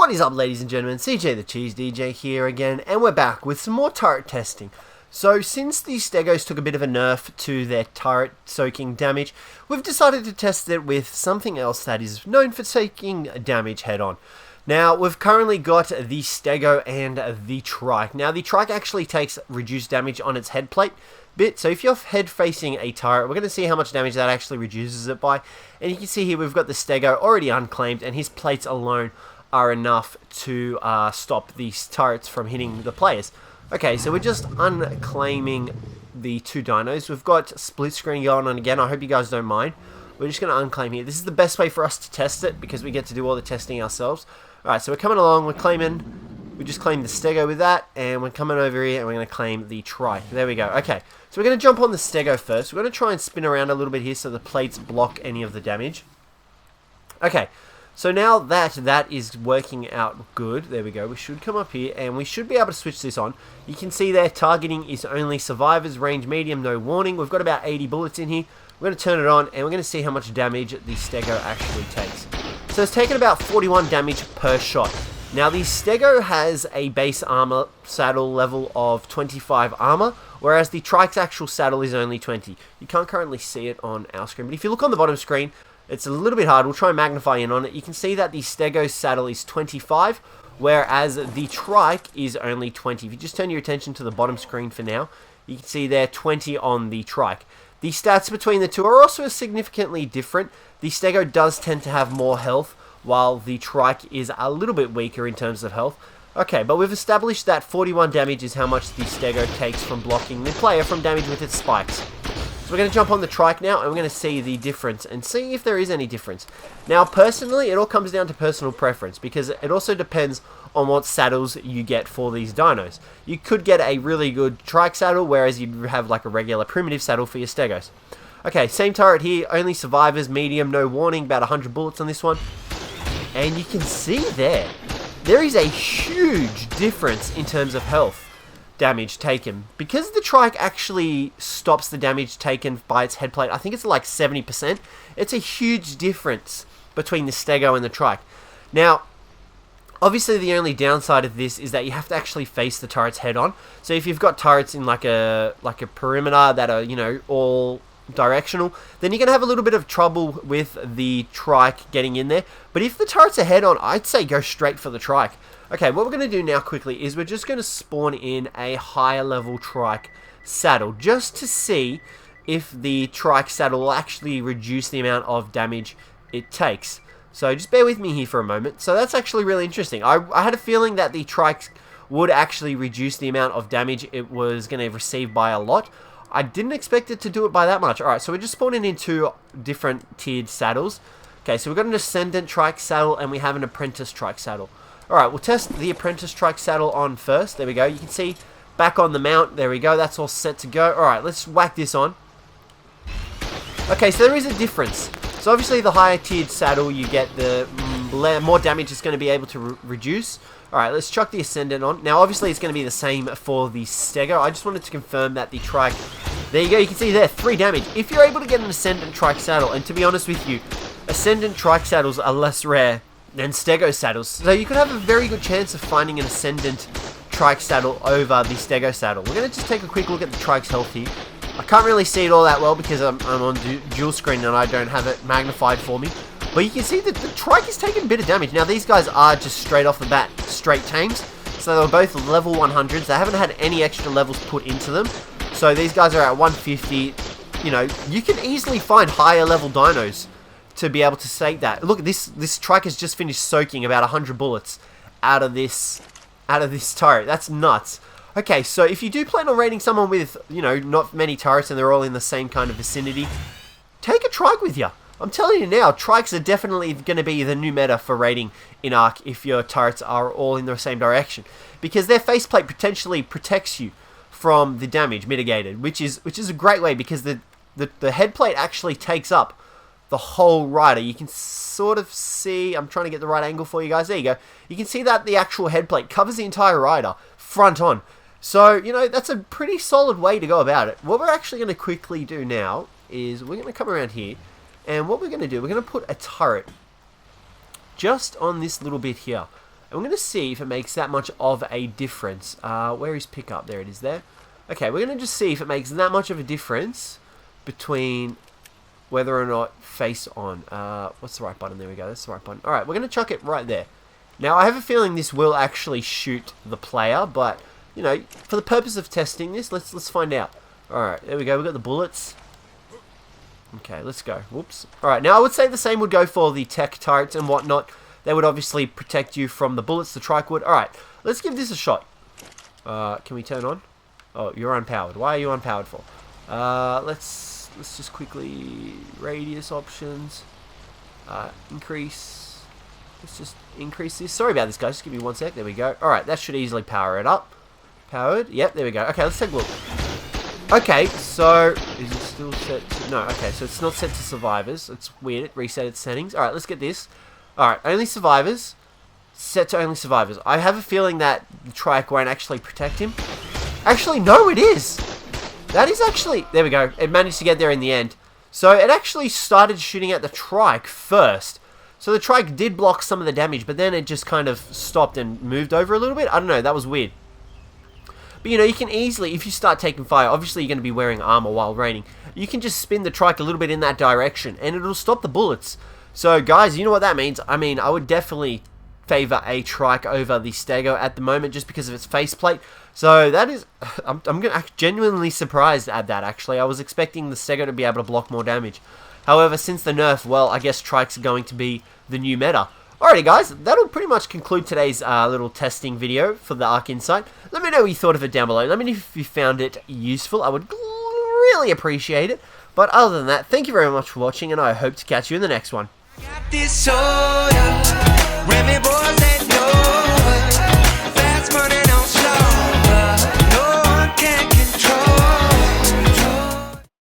What is up, ladies and gentlemen? Cjthecheesedj here again, and we're back with some more turret testing. So since the Stegos took a bit of a nerf to their turret soaking damage, we've decided to test it with something else that is known for taking damage head on. Now, we've currently got the Stego and the Trike. Now, the Trike actually takes reduced damage on its head plate bit, so if you're head facing a turret, we're going to see how much damage that actually reduces it by. And you can see here we've got the Stego already unclaimed, and his plates alone are enough to stop these turrets from hitting the players. Okay, so we're just unclaiming the two dinos. We've got split screen going on again. I hope you guys don't mind. We're just going to unclaim here. This is the best way for us to test it because we get to do all the testing ourselves. Alright, so we're coming along. We're claiming. We just claimed the Stego with that. And we're coming over here and we're going to claim the Trike. There we go. Okay, so we're going to jump on the Stego first. We're going to try and spin around a little bit here so the plates block any of the damage. Okay. So now that is working out good, there we go, we should come up here and we should be able to switch this on. You can see there, targeting is only survivors, range medium, no warning. We've got about 80 bullets in here. We're going to turn it on and we're going to see how much damage the Stego actually takes. So it's taken about 41 damage per shot. Now the Stego has a base armor saddle level of 25 armor, whereas the Trike's actual saddle is only 20. You can't currently see it on our screen, but if you look on the bottom screen, it's a little bit hard. We'll try and magnify in on it. You can see that the Stego's saddle is 25, whereas the Trike is only 20. If you just turn your attention to the bottom screen for now, you can see there 20 on the Trike. The stats between the two are also significantly different. The Stego does tend to have more health, while the Trike is a little bit weaker in terms of health. Okay, but we've established that 41 damage is how much the Stego takes from blocking the player from damage with its spikes. So we're going to jump on the Trike now, and we're going to see the difference, and see if there is any difference. Now, personally, it all comes down to personal preference, because it also depends on what saddles you get for these dinos. You could get a really good Trike saddle, whereas you'd have like a regular primitive saddle for your Stegos. Okay, same turret here, only survivors, medium, no warning, about 100 bullets on this one. And you can see there is a huge difference in terms of health damage taken. Because the Trike actually stops the damage taken by its headplate, I think it's like 70%. It's a huge difference between the Stego and the Trike. Now, obviously the only downside of this is that you have to actually face the turrets head on. So if you've got turrets in like a perimeter that are, you know, all directional, then you're going to have a little bit of trouble with the Trike getting in there. But if the turrets are head on, I'd say go straight for the Trike. Okay, what we're going to do now quickly is we're just going to spawn in a higher level Trike saddle just to see if the Trike saddle will actually reduce the amount of damage it takes. So just bear with me here for a moment. So that's actually really interesting. I had a feeling that the Trike would actually reduce the amount of damage it was going to receive by a lot. I didn't expect it to do it by that much. Alright, so we're just spawning in two different tiered saddles. Okay, so we've got an Ascendant Trike saddle and we have an Apprentice Trike saddle. Alright, we'll test the Apprentice Trike saddle on first. There we go. You can see back on the mount. There we go. That's all set to go. Alright, let's whack this on. Okay, so there is a difference. So obviously the higher tiered saddle, you get the more damage it's going to be able to reduce. Alright, let's chuck the Ascendant on. Now obviously it's going to be the same for the Stego. I just wanted to confirm that the Trike... There you go, you can see there, 3 damage. If you're able to get an Ascendant Trike saddle, and to be honest with you, Ascendant Trike saddles are less rare than Stego saddles. So you could have a very good chance of finding an Ascendant Trike saddle over the Stego saddle. We're going to just take a quick look at the Trike's health here. I can't really see it all that well because I'm on dual screen and I don't have it magnified for me. But you can see that the Trike is taking a bit of damage. Now these guys are just straight off the bat straight tames. So they're both level 100s. They haven't had any extra levels put into them. So these guys are at 150. You know, you can easily find higher level dinos to be able to say that. Look, this Trike has just finished soaking about 100 bullets out of this turret. That's nuts. Okay, so if you do plan on raiding someone with, you know, not many turrets and they're all in the same kind of vicinity, take a Trike with you. I'm telling you now, Trikes are definitely going to be the new meta for raiding in Ark if your turrets are all in the same direction. Because their faceplate potentially protects you from the damage mitigated, which is a great way because the headplate actually takes up the whole rider. You can sort of see, I'm trying to get the right angle for you guys, there you go. You can see that the actual headplate covers the entire rider, front on. So, you know, that's a pretty solid way to go about it. What we're actually going to quickly do now is we're going to come around here, and what we're going to do, we're going to put a turret just on this little bit here. And we're going to see if it makes that much of a difference. Where is pickup? There it is there. Okay, we're going to just see if it makes that much of a difference between whether or not face on. What's the right button? There we go. That's the right button. Alright, we're going to chuck it right there. Now, I have a feeling this will actually shoot the player, but, you know, for the purpose of testing this, let's find out. Alright, there we go. We've got the bullets. Okay, let's go. Whoops. Alright, now I would say the same would go for the tech turrets and whatnot. They would obviously protect you from the bullets, the Trike would. Alright, let's give this a shot. Can we turn on? Oh, you're unpowered. Why are you unpowered for? Let's just quickly... Radius options. Increase... Let's just increase this. Sorry about this, guys. Just give me 1 sec. There we go. Alright, that should easily power it up. Powered. Yep, there we go. Okay, let's take a look. Okay, so... Is it still set to... No, okay, so it's not set to survivors. It's weird. It reset its settings. Alright, let's get this. Alright, only survivors. Set to only survivors. I have a feeling that the Trike won't actually protect him. Actually, no, it is. That is actually... There we go. It managed to get there in the end. So, it actually started shooting at the Trike first. So the Trike did block some of the damage, but then it just kind of stopped and moved over a little bit. I don't know, that was weird. But you know, you can easily, if you start taking fire, obviously you're going to be wearing armor while raining. You can just spin the Trike a little bit in that direction, and it'll stop the bullets. So guys, you know what that means? I mean, I would definitely favor a Trike over the Stego at the moment, just because of its faceplate. So that is, I'm genuinely surprised at that, actually. I was expecting the Stego to be able to block more damage. However, since the nerf, well, I guess Trike's going to be the new meta. Alrighty guys, that'll pretty much conclude today's little testing video for the Arc Insight. Let me know what you thought of it down below. Let me know if you found it useful. I would really appreciate it. But other than that, thank you very much for watching, and I hope to catch you in the next one.